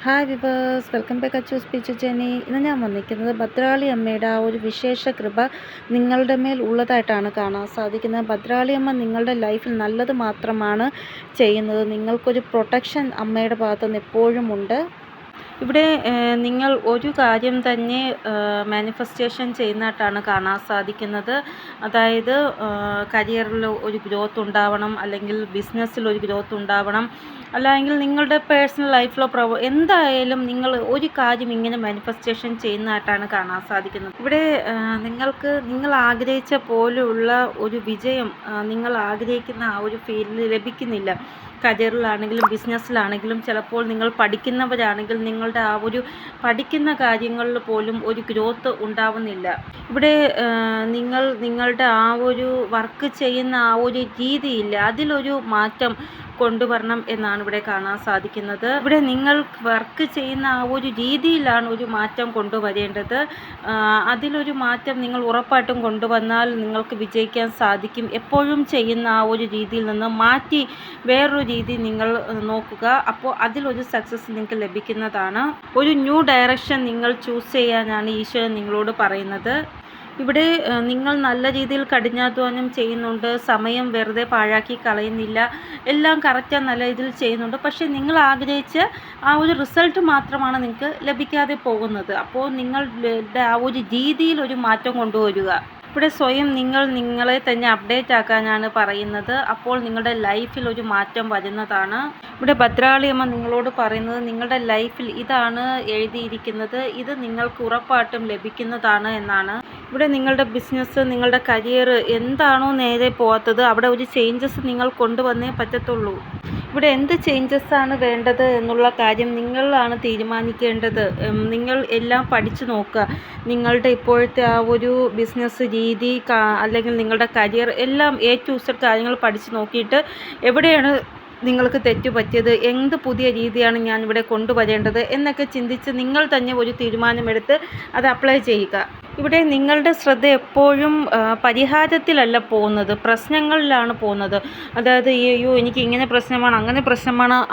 Hi viewers, welcome back Achus പിച്ചു journey. ഇന്ന് ഞാൻ വന്നിരിക്കുന്നത് ഭദ്രാളി അമ്മയുടെ ആ ഒരു വിശേഷ കൃപ നിങ്ങളുടെ മേൽ ഉള്ളതായിട്ടാണ് കാണാൻ സാധിക്കുന്നത്. ഭദ്രാളി അമ്മ നിങ്ങളുടെ ലൈഫിൽ നല്ലത് മാത്രമാണ് ചെയ്യുന്നത്. നിങ്ങൾക്കൊരു പ്രൊട്ടക്ഷൻ അമ്മയുടെ ഭാഗത്തുനിന്ന് എപ്പോഴും ഉണ്ട്. ഇവിടെ നിങ്ങൾ ഒരു കാര്യം തന്നെ മാനിഫെസ്റ്റേഷൻ ചെയ്യുന്നതായിട്ടാണ് കാണാൻ സാധിക്കുന്നത്. അതായത് കരിയറിൽ ഒരു ഗ്രോത്ത് ഉണ്ടാവണം, അല്ലെങ്കിൽ ബിസിനസ്സിൽ ഒരു ഗ്രോത്ത് ഉണ്ടാവണം, അല്ലെങ്കിൽ നിങ്ങളുടെ പേഴ്സണൽ ലൈഫിലോ എന്തായാലും നിങ്ങൾ ഒരു കാര്യം ഇങ്ങനെ മാനിഫെസ്റ്റേഷൻ ചെയ്യുന്നതായിട്ടാണ് കാണാൻ സാധിക്കുന്നത്. ഇവിടെ നിങ്ങൾ ആഗ്രഹിച്ച പോലെയുള്ള ഒരു വിജയം നിങ്ങൾ ആഗ്രഹിക്കുന്ന ആ ഒരു ഫീൽഡിൽ ലഭിക്കുന്നില്ല. കരിയറിലാണെങ്കിലും ബിസിനസ്സിലാണെങ്കിലും ചിലപ്പോൾ നിങ്ങൾ പഠിക്കുന്നവരാണെങ്കിൽ നിങ്ങളുടെ ആ ഒരു പഠിക്കുന്ന കാര്യങ്ങളിൽ പോലും ഒരു ഗ്രോത്ത് ഉണ്ടാവുന്നില്ല. ഇവിടെ നിങ്ങളുടെ ആ ഒരു വർക്ക് ചെയ്യുന്ന ആ ഒരു രീതിയില്ല, അതിലൊരു മാറ്റം കൊണ്ടുവരണം എന്നാണ് ഇവിടെ കാണാൻ സാധിക്കുന്നത്. ഇവിടെ നിങ്ങൾ വർക്ക് ചെയ്യുന്ന ആ ഒരു രീതിയിലാണ് ഒരു മാറ്റം കൊണ്ടുവരേണ്ടത്. അതിലൊരു മാറ്റം നിങ്ങൾ ഉറപ്പായിട്ടും കൊണ്ടുവന്നാൽ നിങ്ങൾക്ക് വിജയിക്കാൻ സാധിക്കും. എപ്പോഴും ചെയ്യുന്ന ആ ഒരു രീതിയിൽ നിന്ന് മാറ്റി വേറൊരു രീതി നിങ്ങൾ നോക്കുക. അപ്പോൾ അതിലൊരു സക്സസ് നിങ്ങൾക്ക് ലഭിക്കുന്നതാണ്. ഒരു ന്യൂ ഡയറക്ഷൻ നിങ്ങൾ ചൂസ് ചെയ്യാനാണ് ഈശ്വരൻ നിങ്ങളോട് പറയുന്നത്. ഇവിടെ നിങ്ങൾ നല്ല രീതിയിൽ കഠിനാധ്വാനം ചെയ്യുന്നുണ്ട്, സമയം വെറുതെ പാഴാക്കി കളയുന്നില്ല, എല്ലാം കറക്റ്റാ നല്ല രീതിയിൽ ചെയ്യുന്നുണ്ട്. പക്ഷേ നിങ്ങൾ ആഗ്രഹിച്ച ആ ഒരു റിസൾട്ട് മാത്രമാണ് നിങ്ങൾക്ക് ലഭിക്കാതെ പോകുന്നത്. അപ്പോൾ നിങ്ങളുടെ ആ ഒരു രീതിയിൽ ഒരു മാറ്റം കൊണ്ടുവരിക. ഇവിടെ സ്വയം നിങ്ങളെ തന്നെ അപ്ഡേറ്റ് ആക്കാനാണ് പറയുന്നത്. അപ്പോൾ നിങ്ങളുടെ ലൈഫിൽ ഒരു മാറ്റം വരുന്നതാണ്. ഇവിടെ ഭദ്രാളിയമ്മ നിങ്ങളോട് പറയുന്നത് നിങ്ങളുടെ ലൈഫിൽ ഇതാണ് എഴുതിയിരിക്കുന്നത്, ഇത് നിങ്ങൾക്ക് ഉറപ്പായിട്ടും ലഭിക്കുന്നതാണ് എന്നാണ്. ഇവിടെ നിങ്ങളുടെ ബിസിനസ്, നിങ്ങളുടെ കരിയർ എന്താണോ നേരെ പോകാത്തത് അവിടെ ഒരു ചേഞ്ചസ് നിങ്ങൾ കൊണ്ടുവന്നേ പറ്റത്തുള്ളൂ. ഇവിടെ എന്ത് ചേഞ്ചസ് ആണ് വേണ്ടത് എന്നുള്ള കാര്യം നിങ്ങളാണ് തീരുമാനിക്കേണ്ടത്. നിങ്ങൾ എല്ലാം പഠിച്ചു നോക്കുക. നിങ്ങളുടെ ഇപ്പോഴത്തെ ആ ഒരു ബിസിനസ് രീതി അല്ലെങ്കിൽ നിങ്ങളുടെ കരിയർ എല്ലാം ടു Z കാര്യങ്ങൾ പഠിച്ചു നോക്കിയിട്ട് എവിടെയാണ് നിങ്ങൾക്ക് തെറ്റുപറ്റിയത്, എന്ത് പുതിയ രീതിയാണ് ഞാൻ ഇവിടെ കൊണ്ടുവരേണ്ടത് എന്നൊക്കെ ചിന്തിച്ച് നിങ്ങൾ തന്നെ ഒരു തീരുമാനമെടുത്ത് അത് അപ്ലൈ ചെയ്യുക. ഇവിടെ നിങ്ങളുടെ ശ്രദ്ധ എപ്പോഴും പരിഹാരത്തിലല്ല പോകുന്നത്, പ്രശ്നങ്ങളിലാണ് പോകുന്നത്. അതായത് അയ്യോ എനിക്ക് ഇങ്ങനെ പ്രശ്നമാണ്,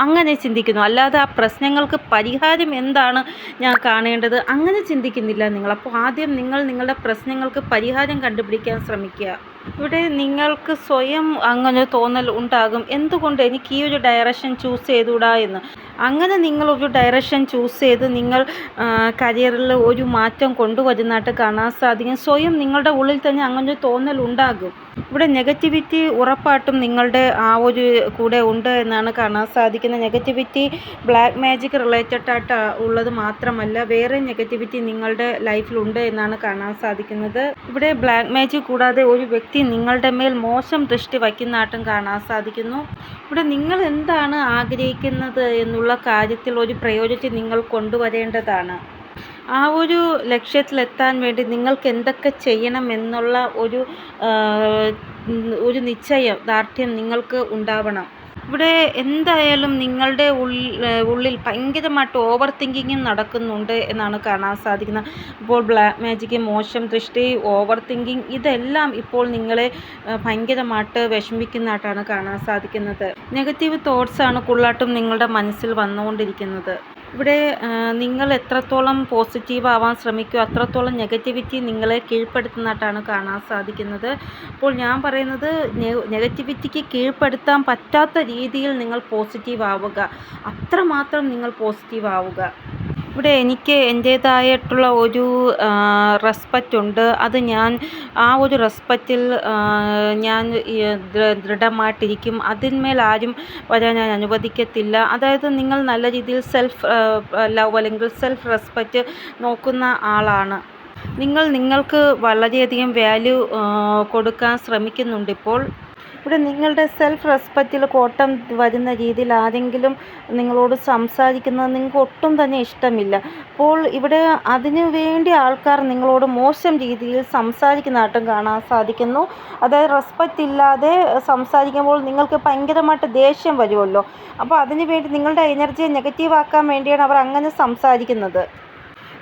അങ്ങനെ ചിന്തിക്കുന്നു. അല്ലാതെ ആ പ്രശ്നങ്ങൾക്ക് പരിഹാരം എന്താണ് ഞാൻ കാണേണ്ടത് അങ്ങനെ ചിന്തിക്കുന്നില്ല നിങ്ങൾ. അപ്പോൾ ആദ്യം നിങ്ങളുടെ പ്രശ്നങ്ങൾക്ക് പരിഹാരം കണ്ടുപിടിക്കാൻ ശ്രമിക്കുക. ഇവിടെ നിങ്ങൾക്ക് സ്വയം അങ്ങനെ തോന്നൽ ഉണ്ടാകും, എന്തുകൊണ്ട് എനിക്ക് ഈ ഒരു ഡയറക്ഷൻ ചൂസ് ചെയ്തുകൂടാ എന്ന്. അങ്ങനെ നിങ്ങളൊരു ഡയറക്ഷൻ ചൂസ് ചെയ്ത് നിങ്ങൾ കരിയറിൽ ഒരു മാറ്റം കൊണ്ടുവരുന്നതായിട്ട് കാണാൻ സാധിക്കും. സ്വയം നിങ്ങളുടെ ഉള്ളിൽ തന്നെ അങ്ങനെ തോന്നൽ ഉണ്ടാകും. ഇവിടെ നെഗറ്റിവിറ്റി ഉറപ്പായിട്ടും നിങ്ങളുടെ ആ ഒരു കൂടെ ഉണ്ട് എന്നാണ് കാണാൻ സാധിക്കുന്നത്. നെഗറ്റിവിറ്റി ബ്ലാക്ക് മാജിക് റിലേറ്റഡ് ആയിട്ട് ഉള്ളത് മാത്രമല്ല, വേറെ നെഗറ്റിവിറ്റി നിങ്ങളുടെ ലൈഫിലുണ്ട് എന്നാണ് കാണാൻ സാധിക്കുന്നത്. ഇവിടെ ബ്ലാക്ക് മാജിക് കൂടാതെ ഒരു വ്യക്തി നിങ്ങളുടെ മേൽ മോശം ദൃഷ്ടി വയ്ക്കുന്നതായിട്ടും കാണാൻ സാധിക്കുന്നു. ഇവിടെ നിങ്ങൾ എന്താണ് ആഗ്രഹിക്കുന്നത് എന്നുള്ള കാര്യത്തിൽ ഒരു പ്രയോറിറ്റി നിങ്ങൾ കൊണ്ടുവരേണ്ടതാണ്. ആ ഒരു ലക്ഷ്യത്തിലെത്താൻ വേണ്ടി നിങ്ങൾക്ക് എന്തൊക്കെ ചെയ്യണം എന്നുള്ള ഒരു ദാർഢ്യം നിങ്ങൾക്ക് ഉണ്ടാവണം. ഇവിടെ എന്തായാലും നിങ്ങളുടെ ഉള്ളിൽ ഭയങ്കരമായിട്ട് ഓവർ തിങ്കിങ്ങും നടക്കുന്നുണ്ട് എന്നാണ് കാണാൻ സാധിക്കുന്നത്. ഇപ്പോൾ ബ്ലാക്ക് മാജിക്, മോശം ദൃഷ്ടി, ഓവർ തിങ്കിങ് ഇതെല്ലാം ഇപ്പോൾ നിങ്ങളെ ഭയങ്കരമായിട്ട് വിഷമിക്കുന്നതായിട്ടാണ് കാണാൻ സാധിക്കുന്നത്. നെഗറ്റീവ് തോട്ട്സാണ് കൂടുതലായിട്ടും നിങ്ങളുടെ മനസ്സിൽ വന്നുകൊണ്ടിരിക്കുന്നത്. ഇവിടെ നിങ്ങൾ എത്രത്തോളം പോസിറ്റീവ് ആവാൻ ശ്രമിക്കുമോ അത്രത്തോളം നെഗറ്റിവിറ്റി നിങ്ങളെ കീഴ്പ്പെടുത്തുന്നതായിട്ടാണ് കാണാൻ സാധിക്കുന്നത്. അപ്പോൾ ഞാൻ പറയുന്നത് നെഗറ്റിവിറ്റിക്ക് കീഴ്പ്പെടുത്താൻ പറ്റാത്ത രീതിയിൽ നിങ്ങൾ പോസിറ്റീവ് ആവുക, അത്രമാത്രം നിങ്ങൾ പോസിറ്റീവ് ആവുക. ഇവിടെ എനിക്ക് എൻ്റേതായിട്ടുള്ള ഒരു റെസ്പെക്റ്റ് ഉണ്ട്. അത് ഞാൻ ആ ഒരു റെസ്പെക്റ്റിൽ ഞാൻ ദൃഢമായിട്ടിരിക്കും. അതിന്മേൽ ആരും വരാൻ ഞാൻ അനുവദിക്കത്തില്ല. അതായത് നിങ്ങൾ നല്ല രീതിയിൽ സെൽഫ് ലവ് അല്ലെങ്കിൽ സെൽഫ് റെസ്പെക്റ്റ് നോക്കുന്ന ആളാണ്. നിങ്ങൾക്ക് വളരെയധികം വാല്യൂ കൊടുക്കാൻ ശ്രമിക്കുന്നുണ്ട്. ഇപ്പോൾ ഇവിടെ നിങ്ങളുടെ സെൽഫ് റെസ്പെക്റ്റിൽ കോട്ടം വരുന്ന രീതിയിൽ ആരെങ്കിലും നിങ്ങളോട് സംസാരിക്കുന്നത് നിങ്ങൾക്ക് ഒട്ടും തന്നെ ഇഷ്ടമില്ല. അപ്പോൾ ഇവിടെ അതിനു വേണ്ടി ആൾക്കാർ നിങ്ങളോട് മോശം രീതിയിൽ സംസാരിക്കുന്നതായിട്ടും കാണാൻ സാധിക്കുന്നു. അതായത് റെസ്പെക്റ്റ് ഇല്ലാതെ സംസാരിക്കുമ്പോൾ നിങ്ങൾക്ക് ഭയങ്കരമായിട്ട് ദേഷ്യം വരുമല്ലോ. അപ്പോൾ അതിനു വേണ്ടി നിങ്ങളുടെ എനർജിയെ നെഗറ്റീവ് ആക്കാൻ വേണ്ടിയാണ് അവർ അങ്ങനെ സംസാരിക്കുന്നത്.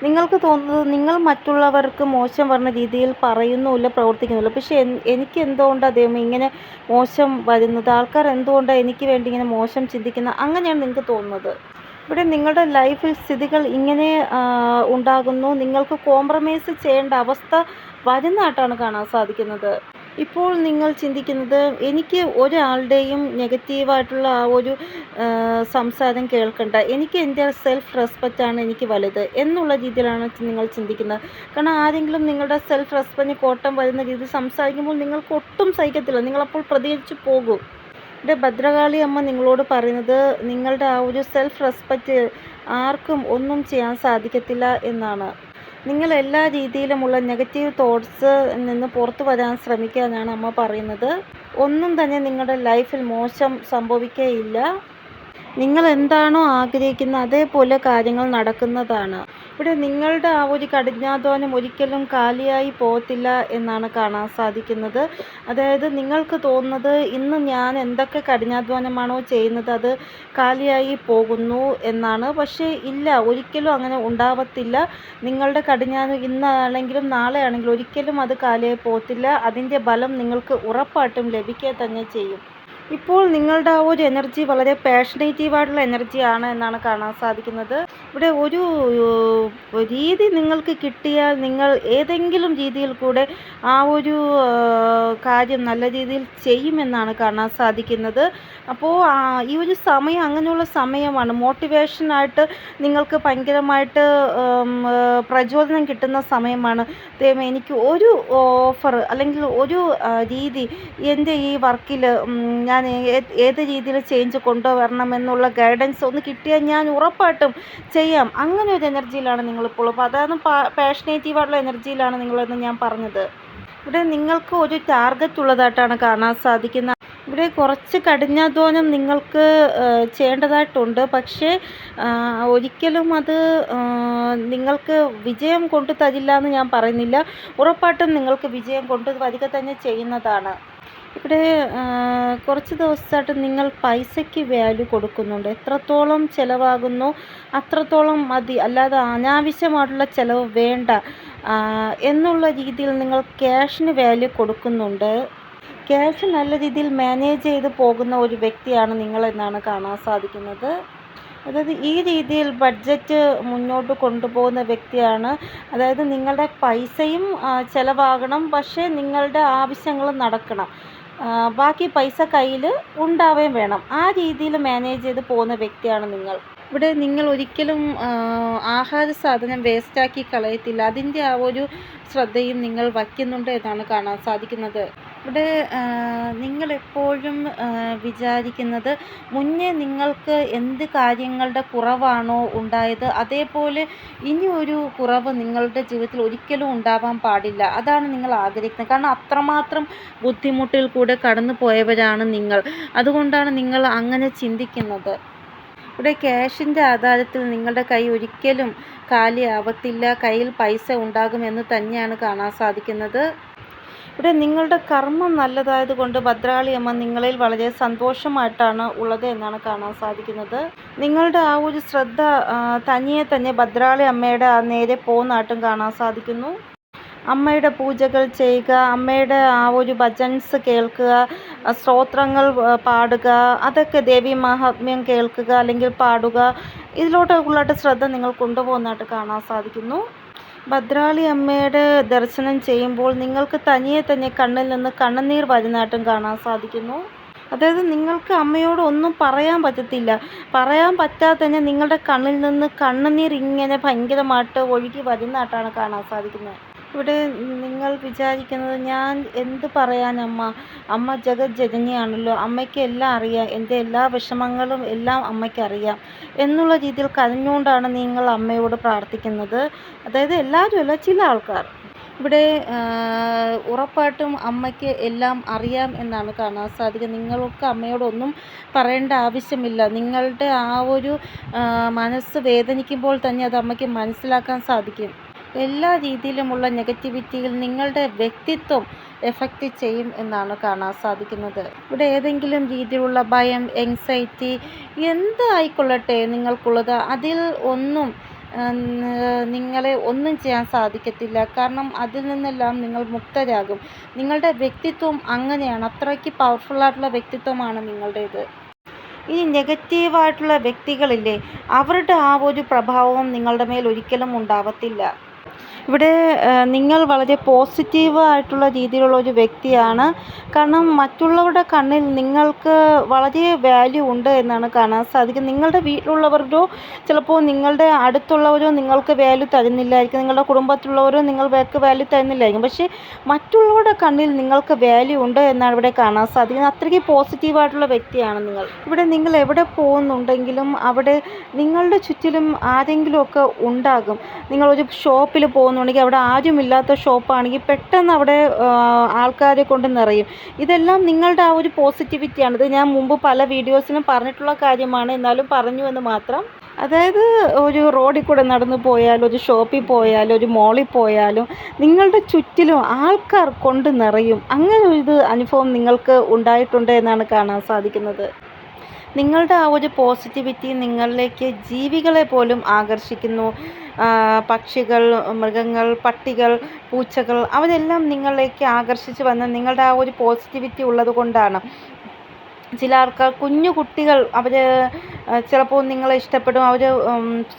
നിങ്ങൾക്ക് തോന്നുന്നത് നിങ്ങൾ മറ്റുള്ളവർക്ക് മോശം വരുന്ന രീതിയിൽ പറയുന്നുമില്ല, പ്രവർത്തിക്കുന്നില്ല. പക്ഷേ എനിക്ക് എന്തുകൊണ്ടാണ് ദൈവമേ ഇങ്ങനെ മോശം വരുന്നത്, ആൾക്കാർ എന്തുകൊണ്ടാണ് എനിക്ക് വേണ്ടി ഇങ്ങനെ മോശം ചിന്തിക്കുന്നത്, അങ്ങനെയാണ് നിങ്ങൾക്ക് തോന്നുന്നത്. ഇവിടെ നിങ്ങളുടെ ലൈഫിൽ സ്ഥിതികൾ ഇങ്ങനെ ഉണ്ടാകുന്നു. നിങ്ങൾക്ക് കോംപ്രമൈസ് ചെയ്യേണ്ട അവസ്ഥ വരുന്നതായിട്ടാണ് കാണാൻ സാധിക്കുന്നത്. ഇപ്പോൾ നിങ്ങൾ ചിന്തിക്കുന്നത് എനിക്ക് ഒരാളുടെയും നെഗറ്റീവായിട്ടുള്ള ആ ഒരു സംസാരം കേൾക്കണ്ട. എനിക്ക് എൻ്റെ സെൽഫ് റെസ്പെക്റ്റാണ് എനിക്ക് വലുത് എന്നുള്ള രീതിയിലാണ് നിങ്ങൾ ചിന്തിക്കുന്നത്. കാരണം ആരെങ്കിലും നിങ്ങളുടെ സെൽഫ് റെസ്പെക്റ്റിന് കോട്ടം വരുന്ന രീതിയിൽ സംസാരിക്കുമ്പോൾ നിങ്ങൾക്ക് ഒട്ടും സഹിക്കത്തില്ല. നിങ്ങളപ്പോൾ പ്രതികരിച്ച് പോകും. ഇവിടെ ഭദ്രകാളി അമ്മ നിങ്ങളോട് പറയുന്നത് നിങ്ങളുടെ ആ ഒരു സെൽഫ് റെസ്പെക്റ്റ് ആർക്കും ഒന്നും ചെയ്യാൻ സാധിക്കത്തില്ല എന്നാണ്. നിങ്ങൾ എല്ലാ രീതിയിലുമുള്ള നെഗറ്റീവ് തോട്ട്സ് നിന്ന് പുറത്തു വരാൻ ശ്രമിക്കാനാണ് അമ്മ പറയുന്നത്. ഒന്നും തന്നെ നിങ്ങളുടെ ലൈഫിൽ മോശം സംഭവിക്കുകയില്ല. നിങ്ങൾ എന്താണോ ആഗ്രഹിക്കുന്നത് അതേപോലെ കാര്യങ്ങൾ നടക്കുന്നതാണ്. ഇവിടെ നിങ്ങളുടെ ആ ഒരു കഠിനാധ്വാനം ഒരിക്കലും കാലിയായി പോകത്തില്ല എന്നാണ് കാണാൻ സാധിക്കുന്നത്. അതായത് നിങ്ങൾക്ക് തോന്നുന്നത് ഇന്ന് ഞാൻ എന്തൊക്കെ കഠിനാധ്വാനമാണോ ചെയ്യുന്നത് അത് കാലിയായി പോകുന്നു എന്നാണ്. പക്ഷേ ഇല്ല, ഒരിക്കലും അങ്ങനെ ഉണ്ടാവത്തില്ല. നിങ്ങളുടെ കഠിനാധ്വാനം ഇന്നാണെങ്കിലും നാളെ ആണെങ്കിലും ഒരിക്കലും അത് കാലിയായി പോകത്തില്ല. അതിൻ്റെ ഫലം നിങ്ങൾക്ക് ഉറപ്പായിട്ടും ലഭിക്കുക തന്നെ ചെയ്യും. ഇപ്പോൾ നിങ്ങളുടെ ആ ഒരു എനർജി വളരെ പാഷനേറ്റീവായിട്ടുള്ള എനർജിയാണ് എന്നാണ് കാണാൻ സാധിക്കുന്നത്. ഇവിടെ ഒരു രീതി നിങ്ങൾക്ക് കിട്ടിയാൽ നിങ്ങൾ ഏതെങ്കിലും രീതിയിൽ കൂടെ ആ ഒരു കാര്യം നല്ല രീതിയിൽ ചെയ്യുമെന്നാണ് കാണാൻ സാധിക്കുന്നത്. അപ്പോൾ ഈ ഒരു സമയം അങ്ങനെയുള്ള സമയമാണ്. മോട്ടിവേഷനായിട്ട് നിങ്ങൾക്ക് ഭയങ്കരമായിട്ട് പ്രചോദനം കിട്ടുന്ന സമയമാണ്. ദൈവമേ, എനിക്ക് ഒരു ഓഫർ അല്ലെങ്കിൽ ഒരു രീതി എൻ്റെ ഈ വർക്കിൽ ഞാൻ ഏത് രീതിയിൽ ചേഞ്ച് കൊണ്ടുവരണം എന്നുള്ള ഗൈഡൻസ് ഒന്ന് കിട്ടിയാൽ ഞാൻ ഉറപ്പായിട്ടും ചെയ്യാം. അങ്ങനെ ഒരു എനർജിയിലാണ് നിങ്ങളിപ്പോൾ. അപ്പോൾ അതാണ് പാഷനേറ്റീവായിട്ടുള്ള എനർജിയിലാണ് നിങ്ങളെന്ന് ഞാൻ പറഞ്ഞത്. ഇവിടെ നിങ്ങൾക്ക് ഒരു ടാർഗറ്റ് ഉള്ളതായിട്ടാണ് കാണാൻ സാധിക്കുന്നത്. ഇവിടെ കുറച്ച് കഠിനാധ്വാനം നിങ്ങൾക്ക് ചെയ്യേണ്ടതായിട്ടുണ്ട്. പക്ഷേ ഒരിക്കലും അത് നിങ്ങൾക്ക് വിജയം കൊണ്ടു തരില്ല എന്ന് ഞാൻ പറയുന്നില്ല. ഉറപ്പായിട്ടും നിങ്ങൾക്ക് വിജയം കൊണ്ടു വരിക തന്നെ ചെയ്യുന്നതാണ്. ഇവിടെ കുറച്ച് ദിവസമായിട്ട് നിങ്ങൾ പൈസയ്ക്ക് വാല്യൂ കൊടുക്കുന്നുണ്ട്. എത്രത്തോളം ചിലവാകുന്നു അത്രത്തോളം മതി, അല്ലാതെ അനാവശ്യമായിട്ടുള്ള ചിലവ് വേണ്ട എന്നുള്ള രീതിയിൽ നിങ്ങൾ ക്യാഷിന് വാല്യൂ കൊടുക്കുന്നുണ്ട്. ക്യാഷ് നല്ല രീതിയിൽ മാനേജ് ചെയ്ത് പോകുന്ന ഒരു വ്യക്തിയാണ് നിങ്ങളെന്നാണ് കാണാൻ സാധിക്കുന്നത്. അതായത് ഈ രീതിയിൽ ബഡ്ജറ്റ് മുന്നോട്ട് കൊണ്ടുപോകുന്ന വ്യക്തിയാണ്. അതായത് നിങ്ങളുടെ പൈസയും ചിലവാകണം, പക്ഷേ നിങ്ങളുടെ ആവശ്യങ്ങൾ നടക്കണം. ബാക്കി പൈസ കയ്യിൽ ഉണ്ടാവുകയും വേണം. ആ രീതിയിൽ മാനേജ് ചെയ്ത് പോകുന്ന വ്യക്തിയാണ് നിങ്ങൾ. ഇവിടെ നിങ്ങൾ ഒരിക്കലും ആഹാര സാധനം വേസ്റ്റാക്കി കളയത്തില്ല. അതിൻ്റെ ആ ഒരു ശ്രദ്ധയും നിങ്ങൾ വയ്ക്കുന്നുണ്ട് എന്നാണ് കാണാൻ സാധിക്കുന്നത്. ഇവിടെ നിങ്ങളെപ്പോഴും വിചാരിക്കുന്നത് മുന്നേ നിങ്ങൾക്ക് എന്ത് കാര്യങ്ങളുടെ കുറവാണോ ഉണ്ടായത് അതേപോലെ ഇനി ഒരു കുറവ് നിങ്ങളുടെ ജീവിതത്തിൽ ഒരിക്കലും ഉണ്ടാവാൻ പാടില്ല. അതാണ് നിങ്ങൾ ആഗ്രഹിക്കുന്നത്. കാരണം അത്രമാത്രം ബുദ്ധിമുട്ടിൽ കൂടെ കടന്നു പോയവരാണ് നിങ്ങൾ. അതുകൊണ്ടാണ് നിങ്ങൾ അങ്ങനെ ചിന്തിക്കുന്നത്. ഇവിടെ ക്യാഷിൻ്റെ ആധാരത്തിൽ നിങ്ങളുടെ കൈ ഒരിക്കലും കാലിയാവത്തില്ല. കയ്യിൽ പൈസ ഉണ്ടാകുമെന്ന് തന്നെയാണ് കാണാൻ സാധിക്കുന്നത്. ഇവിടെ നിങ്ങളുടെ കർമ്മം നല്ലതായത് കൊണ്ട് ഭദ്രകാളി അമ്മ നിങ്ങളിൽ വളരെ സന്തോഷമായിട്ടാണ് ഉള്ളത് എന്നാണ് കാണാൻ സാധിക്കുന്നത്. നിങ്ങളുടെ ആ ഒരു ശ്രദ്ധ തനിയെ തന്നെ ഭദ്രകാളി അമ്മയുടെ നേരെ പോകുന്നതായിട്ടും കാണാൻ സാധിക്കുന്നു. അമ്മയുടെ പൂജകൾ ചെയ്യുക, അമ്മയുടെ ആ ഒരു ഭജൻസ് കേൾക്കുക, സ്തോത്രങ്ങൾ പാടുക, അതൊക്കെ ദേവി മഹാത്മ്യം കേൾക്കുക അല്ലെങ്കിൽ പാടുക, ഇതിലോട്ടുള്ളായിട്ട് ശ്രദ്ധ നിങ്ങൾ കൊണ്ടുപോകുന്നതായിട്ട് കാണാൻ സാധിക്കുന്നു. ഭദ്രകാളി അമ്മയുടെ ദർശനം ചെയ്യുമ്പോൾ നിങ്ങൾക്ക് തനിയെ തന്നെ കണ്ണിൽ നിന്ന് കണ്ണുനീർ വരുന്നതായിട്ടും കാണാൻ സാധിക്കുന്നു. അതായത് നിങ്ങൾക്ക് അമ്മയോട് ഒന്നും പറയാൻ പറ്റത്തില്ല. പറയാൻ പറ്റാതെ തന്നെ നിങ്ങളുടെ കണ്ണിൽ നിന്ന് കണ്ണുനീർ ഇങ്ങനെ ഭയങ്കരമായിട്ട് ഒഴുകി വരുന്നതായിട്ടാണ് കാണാൻ സാധിക്കുന്നത്. ഇവിടെ നിങ്ങൾ വിചാരിക്കുന്നത് ഞാൻ എന്ത് പറയാൻ അമ്മ ജഗജ്ജനനിയാണല്ലോ, അമ്മയ്ക്ക് എല്ലാം അറിയാം, എൻ്റെ എല്ലാ വിഷമങ്ങളും എല്ലാം അമ്മയ്ക്കറിയാം എന്നുള്ള രീതിയിൽ കരഞ്ഞുകൊണ്ടാണ് നിങ്ങൾ അമ്മയോട് പ്രാർത്ഥിക്കുന്നത്. അതായത് എല്ലാവരും അല്ല, ചില ആൾക്കാർ. ഇവിടെ ഉറപ്പായിട്ടും അമ്മയ്ക്ക് എല്ലാം അറിയാം എന്നാണ് കാണാൻ സാധിക്കുക. നിങ്ങൾക്ക് അമ്മയോടൊന്നും പറയേണ്ട ആവശ്യമില്ല. നിങ്ങളുടെ ആ ഒരു മനസ്സ് വേദനിക്കുമ്പോൾ തന്നെ അത് അമ്മയ്ക്ക് മനസ്സിലാക്കാൻ സാധിക്കും. എല്ലാ രീതിയിലുമുള്ള നെഗറ്റിവിറ്റിയിൽ നിങ്ങളുടെ വ്യക്തിത്വം എഫക്റ്റ് ചെയ്യും എന്നാണ് കാണാൻ സാധിക്കുന്നത്. ഇവിടെ ഏതെങ്കിലും രീതിയിലുള്ള ഭയം, എങ്സൈറ്റി എന്തായിക്കൊള്ളട്ടെ നിങ്ങൾക്കുള്ളത്, അതിൽ ഒന്നും നിങ്ങളെ ഒന്നും ചെയ്യാൻ സാധിക്കത്തില്ല. കാരണം അതിൽ നിന്നെല്ലാം നിങ്ങൾ മുക്തരാകും. നിങ്ങളുടെ വ്യക്തിത്വം അങ്ങനെയാണ്, അത്രയ്ക്ക് പവർഫുള്ളായിട്ടുള്ള വ്യക്തിത്വമാണ് നിങ്ങളുടേത്. ഇനി നെഗറ്റീവായിട്ടുള്ള വ്യക്തികളില്ലേ, അവരുടെ ആ ഒരു പ്രഭാവം നിങ്ങളുടെ മേൽ ഒരിക്കലും ഉണ്ടാവത്തില്ല. ഇവിടെ നിങ്ങൾ വളരെ പോസിറ്റീവായിട്ടുള്ള രീതിയിലുള്ള ഒരു വ്യക്തിയാണ്. കാരണം മറ്റുള്ളവരുടെ കണ്ണിൽ നിങ്ങൾക്ക് വളരെ വാല്യൂ ഉണ്ട് എന്നാണ് കാണാൻ സാധിക്കുന്നത്. നിങ്ങളുടെ വീട്ടിലുള്ളവരോ ചിലപ്പോൾ നിങ്ങളുടെ അടുത്തുള്ളവരോ നിങ്ങൾക്ക് വാല്യൂ തരുന്നില്ലായിരിക്കും. നിങ്ങളുടെ കുടുംബത്തിലുള്ളവരോ നിങ്ങൾക്ക് വാല്യൂ തരുന്നില്ലായിരിക്കും. പക്ഷേ മറ്റുള്ളവരുടെ കണ്ണിൽ നിങ്ങൾക്ക് വാല്യൂ ഉണ്ട് എന്നാണ് ഇവിടെ കാണാൻ സാധിക്കുന്നത്. അത്രയ്ക്ക് പോസിറ്റീവായിട്ടുള്ള വ്യക്തിയാണ് നിങ്ങൾ. ഇവിടെ നിങ്ങൾ എവിടെ പോകുന്നുണ്ടെങ്കിലും അവിടെ നിങ്ങളുടെ ചുറ്റിലും ആരെങ്കിലുമൊക്കെ ഉണ്ടാകും. നിങ്ങളൊരു ഷോപ്പിൽ പോകുന്നുണ്ടെങ്കിൽ അവിടെ ആരുമില്ലാത്ത ഷോപ്പാണെങ്കിൽ പെട്ടെന്ന് അവിടെ ആൾക്കാരെ കൊണ്ട് നിറയും. ഇതെല്ലാം നിങ്ങളുടെ ആ ഒരു പോസിറ്റിവിറ്റിയാണ്. ഇത് ഞാൻ മുമ്പ് പല വീഡിയോസിലും പറഞ്ഞിട്ടുള്ള കാര്യമാണ്, എന്നാലും പറഞ്ഞു എന്ന് മാത്രം. അതായത് ഒരു റോഡിൽ കൂടെ നടന്നു പോയാലും ഒരു ഷോപ്പിൽ പോയാലും ഒരു മോളിൽ പോയാലും നിങ്ങളുടെ ചുറ്റിലും ആൾക്കാർ കൊണ്ട് നിറയും. അങ്ങനെ ഒരു അനുഭവം നിങ്ങൾക്ക് ഉണ്ടായിട്ടുണ്ട് എന്നാണ് കാണാൻ സാധിക്കുന്നത്. നിങ്ങളുടെ ആ ഒരു പോസിറ്റിവിറ്റി നിങ്ങളിലേക്ക് ജീവികളെ പോലും ആകർഷിക്കുന്നു. പക്ഷികൾ, മൃഗങ്ങൾ, പട്ടികൾ, പൂച്ചകൾ അവരെല്ലാം നിങ്ങളിലേക്ക് ആകർഷിച്ച് വന്ന് നിങ്ങളുടെ ആ ഒരു പോസിറ്റിവിറ്റി ഉള്ളത് കൊണ്ടാണ്. ചില ആൾക്കാർ, കുഞ്ഞു കുട്ടികൾ, അവർ ചിലപ്പോൾ നിങ്ങളെ ഇഷ്ടപ്പെടും. അവർ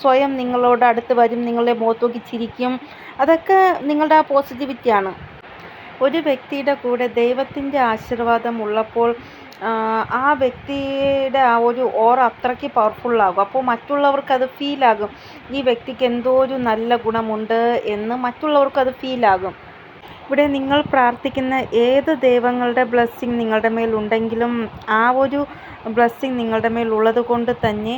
സ്വയം നിങ്ങളോട് അടുത്ത് വരും, നിങ്ങളെ മുഖത്ത് നോക്കി ചിരിക്കും. അതൊക്കെ നിങ്ങളുടെ ആ പോസിറ്റിവിറ്റിയാണ്. ഒരു വ്യക്തിയുടെ കൂടെ ദൈവത്തിൻ്റെ ആശീർവാദം ഉള്ളപ്പോൾ ആ വ്യക്തിയുടെ ആ ഒരു ഓറ അത്രയ്ക്ക് പവർഫുള്ളാകും. അപ്പോൾ മറ്റുള്ളവർക്കത് ഫീലാകും, ഈ വ്യക്തിക്ക് എന്തോ ഒരു നല്ല ഗുണമുണ്ട് എന്ന് മറ്റുള്ളവർക്കത് ഫീലാകും. ഇവിടെ നിങ്ങൾ പ്രാർത്ഥിക്കുന്ന ഏത് ദൈവങ്ങളുടെ ബ്ലെസ്സിങ് നിങ്ങളുടെ മേലുണ്ടെങ്കിലും ആ ഒരു ബ്ലെസ്സിങ് നിങ്ങളുടെ മേലുള്ളത് കൊണ്ട് തന്നെ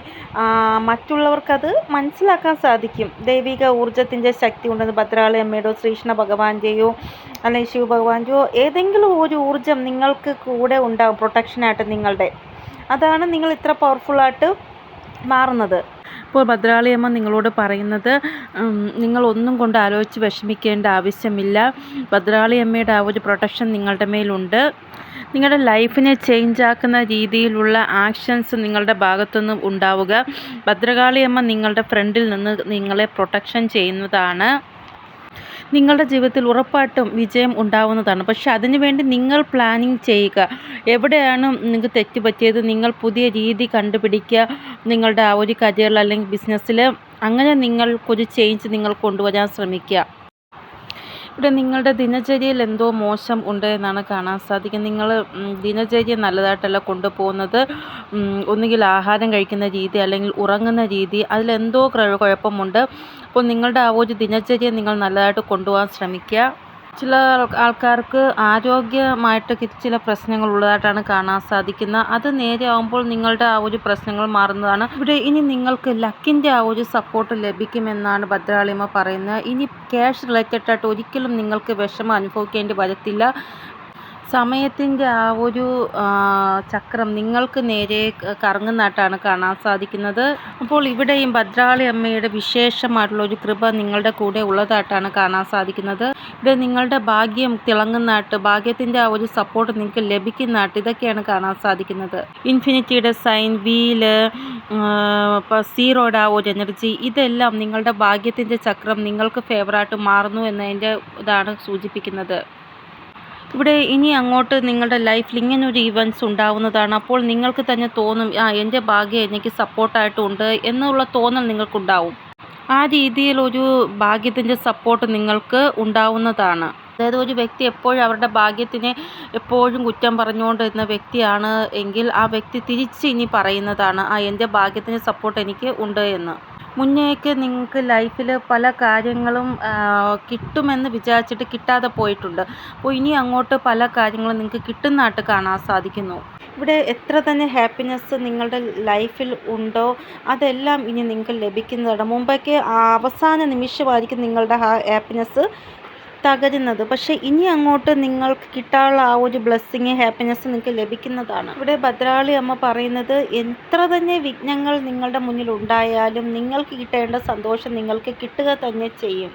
മറ്റുള്ളവർക്കത് മനസ്സിലാക്കാൻ സാധിക്കും. ദൈവിക ഊർജത്തിൻ്റെ ശക്തി ഉണ്ടെന്ന് ഭദ്രാളി അമ്മയുടെയോ ശ്രീകൃഷ്ണ ഭഗവാന്റെയോ അല്ലെങ്കിൽ ശിവ ഭഗവാന്റെയോ ഏതെങ്കിലും ഒരു ഊർജം നിങ്ങൾക്ക് കൂടെ ഉണ്ടാകും, പ്രൊട്ടക്ഷനായിട്ട് നിങ്ങളുടെ. അതാണ് നിങ്ങൾ ഇത്ര പവർഫുള്ളായിട്ട് മാറുന്നത്. ഇപ്പോൾ ഭദ്രാളിയമ്മ നിങ്ങളോട് പറയുന്നത്, നിങ്ങളൊന്നും കൊണ്ട് ആലോചിച്ച് വിഷമിക്കേണ്ട ആവശ്യമില്ല. ഭദ്രാളിയമ്മയുടെ ആ ഒരു പ്രൊട്ടക്ഷൻ നിങ്ങളുടെ മേലുണ്ട്. നിങ്ങളുടെ ലൈഫിനെ ചേഞ്ച് ആക്കുന്ന രീതിയിലുള്ള ആക്ഷൻസ് നിങ്ങളുടെ ഭാഗത്തുനിന്ന് ഉണ്ടാവുക. ഭദ്രകാളിയമ്മ നിങ്ങളുടെ ഫ്രണ്ടിൽ നിന്ന് നിങ്ങളെ പ്രൊട്ടക്ഷൻ ചെയ്യുന്നതാണ്. നിങ്ങളുടെ ജീവിതത്തിൽ ഉറപ്പായിട്ടും വിജയം ഉണ്ടാവുന്നതാണ്. പക്ഷേ അതിനുവേണ്ടി നിങ്ങൾ പ്ലാനിങ് ചെയ്യുക. എവിടെയാണ് നിങ്ങൾക്ക് തെറ്റ് പറ്റിയത്, നിങ്ങൾ പുതിയ രീതി കണ്ടുപിടിക്കുക. നിങ്ങളുടെ ആ ഒരു കരിയറിൽ അല്ലെങ്കിൽ ബിസിനസ്സിൽ അങ്ങനെ നിങ്ങൾക്കൊരു ചേഞ്ച് നിങ്ങൾ കൊണ്ടുവരാൻ ശ്രമിക്കുക. ഇവിടെ നിങ്ങളുടെ ദിനചര്യയിൽ എന്തോ മോശം ഉണ്ട് എന്നാണ് കാണാൻ സാധിക്കുന്നത്. നിങ്ങൾ ദിനചര്യ നല്ലതായിട്ടല്ല കൊണ്ടുപോകുന്നത്. ഒന്നുകിൽ ആഹാരം കഴിക്കുന്ന രീതി അല്ലെങ്കിൽ ഉറങ്ങുന്ന രീതി, അതിലെന്തോ കുഴപ്പമുണ്ട്. അപ്പോൾ നിങ്ങളുടെ ആ ഒരു ദിനചര്യ നിങ്ങൾ നല്ലതായിട്ട് കൊണ്ടുപോകാൻ ശ്രമിക്കുക. ചില ആൾക്കാർക്ക് ആരോഗ്യമായിട്ട് ചില പ്രശ്നങ്ങൾ ഉള്ളതായിട്ടാണ് കാണാൻ സാധിക്കുന്നത്. അത് നേരെയാവുമ്പോൾ നിങ്ങളുടെ ആ ഒരു പ്രശ്നങ്ങൾ മാറുന്നതാണ്. ഇവിടെ ഇനി നിങ്ങൾക്ക് ലക്കിൻ്റെ ആ ഒരു സപ്പോർട്ട് ലഭിക്കുമെന്നാണ് ഭദ്രാളിയമ്മ പറയുന്നത്. ഇനി ക്യാഷ് റിലേറ്റഡ് ആയിട്ട് ഒരിക്കലും നിങ്ങൾക്ക് വിഷമം അനുഭവിക്കേണ്ടി വരത്തില്ല. സമയത്തിൻ്റെ ആ ഒരു ചക്രം നിങ്ങൾക്ക് നേരെ കറങ്ങുന്നതായിട്ടാണ് കാണാൻ സാധിക്കുന്നത്. അപ്പോൾ ഇവിടെയും ഭദ്രാളി അമ്മയുടെ വിശേഷമായിട്ടുള്ള ഒരു കൃപ നിങ്ങളുടെ കൂടെ ഉള്ളതായിട്ടാണ് കാണാൻ സാധിക്കുന്നത്. ഇവിടെ നിങ്ങളുടെ ഭാഗ്യം തിളങ്ങുന്നതായിട്ട്, ഭാഗ്യത്തിൻ്റെ ആ ഒരു സപ്പോർട്ട് നിങ്ങൾക്ക് ലഭിക്കുന്നതായിട്ട് ഇതൊക്കെയാണ് കാണാൻ സാധിക്കുന്നത്. ഇൻഫിനിറ്റിയുടെ സൈൻ, വീല്, സീറോയുടെ ആ ഒരു എനർജി, ഇതെല്ലാം നിങ്ങളുടെ ഭാഗ്യത്തിൻ്റെ ചക്രം നിങ്ങൾക്ക് ഫേവറായിട്ട് മാറുന്നു എന്നതിൻ്റെ ഇതാണ് സൂചിപ്പിക്കുന്നത്. ഇവിടെ ഇനി അങ്ങോട്ട് നിങ്ങളുടെ ലൈഫിൽ ഇങ്ങനൊരു ഇവൻറ്റ്സ് ഉണ്ടാവുന്നതാണ്. അപ്പോൾ നിങ്ങൾക്ക് തന്നെ തോന്നും, എൻ്റെ ഭാഗ്യം എനിക്ക് സപ്പോർട്ടായിട്ടുണ്ട് എന്നുള്ള തോന്നൽ നിങ്ങൾക്കുണ്ടാവും. ആ രീതിയിലൊരു ഭാഗ്യത്തിൻ്റെ സപ്പോർട്ട് നിങ്ങൾക്ക് ഉണ്ടാവുന്നതാണ്. അതായത് ഒരു വ്യക്തി എപ്പോഴും അവരുടെ ഭാഗ്യത്തിനെ എപ്പോഴും കുറ്റം പറഞ്ഞുകൊണ്ടിരുന്ന വ്യക്തിയാണ് എങ്കിൽ ആ വ്യക്തി തിരിച്ച് ഇനി പറയുന്നതാണ്, എൻ്റെ ഭാഗ്യത്തിൻ്റെ സപ്പോർട്ട് എനിക്ക് ഉണ്ട് എന്ന്. മുന്നേക്ക് നിങ്ങൾക്ക് ലൈഫിൽ പല കാര്യങ്ങളും കിട്ടുമെന്ന് വിചാരിച്ചിട്ട് കിട്ടാതെ പോയിട്ടുണ്ട്. അപ്പോൾ ഇനി അങ്ങോട്ട് പല കാര്യങ്ങളും നിങ്ങൾക്ക് കിട്ടുന്നതായിട്ട് കാണാൻ സാധിക്കുന്നു. ഇവിടെ എത്ര തന്നെ ഹാപ്പിനെസ് നിങ്ങളുടെ ലൈഫിൽ ഉണ്ടോ അതെല്ലാം ഇനി നിങ്ങൾക്ക് ലഭിക്കുന്നതാണ്. മുമ്പൊക്കെ അവസാന നിമിഷമായിരിക്കും നിങ്ങളുടെ ഹാപ്പിനെസ് തകരുന്നത്. പക്ഷേ ഇനി അങ്ങോട്ട് നിങ്ങൾക്ക് കിട്ടാനുള്ള ആ ഒരു ബ്ലെസ്സിങ്, ഹാപ്പിനെസ് നിങ്ങൾക്ക് ലഭിക്കുന്നതാണ്. ഇവിടെ ഭദ്രാളി അമ്മ പറയുന്നത്, എത്ര തന്നെ വിഘ്നങ്ങൾ നിങ്ങളുടെ മുന്നിൽ ഉണ്ടായാലും നിങ്ങൾക്ക് കിട്ടേണ്ട സന്തോഷം നിങ്ങൾക്ക് കിട്ടുക തന്നെ ചെയ്യും.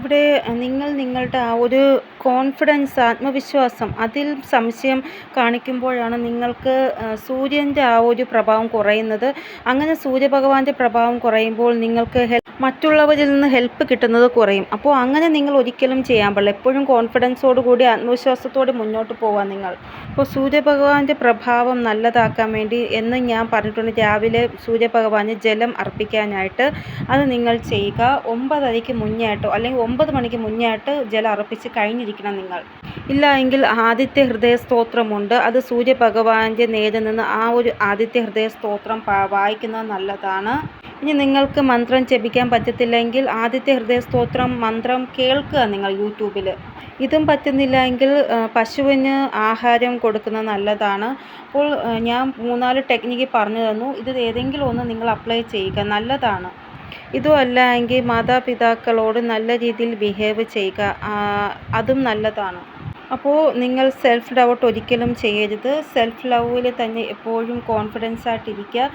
ഇവിടെ നിങ്ങൾ നിങ്ങളുടെ ആ ഒരു കോൺഫിഡൻസ്, ആത്മവിശ്വാസം അതിൽ സംശയം കാണിക്കുമ്പോഴാണ് നിങ്ങൾക്ക് സൂര്യൻ്റെ ആ ഒരു പ്രഭാവം കുറയുന്നത്. അങ്ങനെ സൂര്യഭഗവാന്റെ പ്രഭാവം കുറയുമ്പോൾ നിങ്ങൾക്ക് മറ്റുള്ളവരിൽ നിന്ന് ഹെൽപ്പ് കിട്ടുന്നത് കുറയും. അപ്പോൾ അങ്ങനെ നിങ്ങൾ ഒരിക്കലും ചെയ്യാൻ പാടില്ല. എപ്പോഴും കോൺഫിഡൻസോടു കൂടി ആത്മവിശ്വാസത്തോടെ മുന്നോട്ട് പോവാൻ നിങ്ങൾ. അപ്പോൾ സൂര്യഭഗവാന്റെ പ്രഭാവം നല്ലതാക്കാൻ വേണ്ടി എന്ന് ഞാൻ പറഞ്ഞിട്ടുണ്ട്, രാവിലെ സൂര്യഭഗവാന് ജലം അർപ്പിക്കാനായിട്ട് അത് നിങ്ങൾ ചെയ്യുക. 9:30 മുന്നേ ആയിട്ടോ അല്ലെങ്കിൽ 9 മണിക്ക് മുന്നേ ആയിട്ട് ജലം അർപ്പിച്ച് കഴിഞ്ഞിരിക്കണം നിങ്ങൾ. ഇല്ല എങ്കിൽ ആദിത്യ ഹൃദയ സ്തോത്രമുണ്ട്, അത് സൂര്യഭഗവാന്റെ നേരെ നിന്ന് ആ ഒരു ആദിത്യ ഹൃദയ സ്തോത്രം വായിക്കുന്നത് നല്ലതാണ്. ഇനി നിങ്ങൾക്ക് മന്ത്രം ജപിക്കാൻ പറ്റത്തില്ലെങ്കിൽ ആദിത്യ ഹൃദയ സ്തോത്രം മന്ത്രം കേൾക്കുക നിങ്ങൾ യൂട്യൂബിൽ. ഇതും പറ്റുന്നില്ല എങ്കിൽ പശുവിന് ആഹാരം കൊടുക്കുന്നത് നല്ലതാണ്. അപ്പോൾ ഞാൻ 3-4 ടെക്നിക്ക് പറഞ്ഞു തന്നു, ഇത് ഏതെങ്കിലും ഒന്ന് നിങ്ങൾ അപ്ലൈ ചെയ്യുക, നല്ലതാണ്. ഇതും അല്ല എങ്കിൽ മാതാപിതാക്കളോട് നല്ല രീതിയിൽ ബിഹേവ് ചെയ്യുക, അതും നല്ലതാണ്. അപ്പോൾ നിങ്ങൾ സെൽഫ് ഡൗട്ട് ഒരിക്കലും ചെയ്യരുത്. സെൽഫ് ലവിൽ തന്നെ എപ്പോഴും കോൺഫിഡൻസ് ആയിട്ടിരിക്കുക,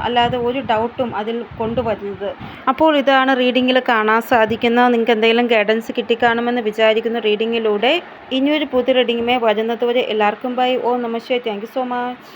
അല്ലാതെ ഒരു ഡൗട്ടും അതിൽ കൊണ്ടുവരരുത്. അപ്പോൾ ഇതാണ് റീഡിങ്ങിൽ കാണാൻ സാധിക്കുന്ന. നിങ്ങൾക്ക് എന്തെങ്കിലും ഗൈഡൻസ് കിട്ടിക്കാണുമെന്ന് വിചാരിക്കുന്നു റീഡിങ്ങിലൂടെ. ഇനിയൊരു പുതിയ റീഡിങ്ങുമേ വരുന്നതുവരെ എല്ലാവർക്കും ബൈ. ഓം നമഃ ശിവായ. Thank you so much.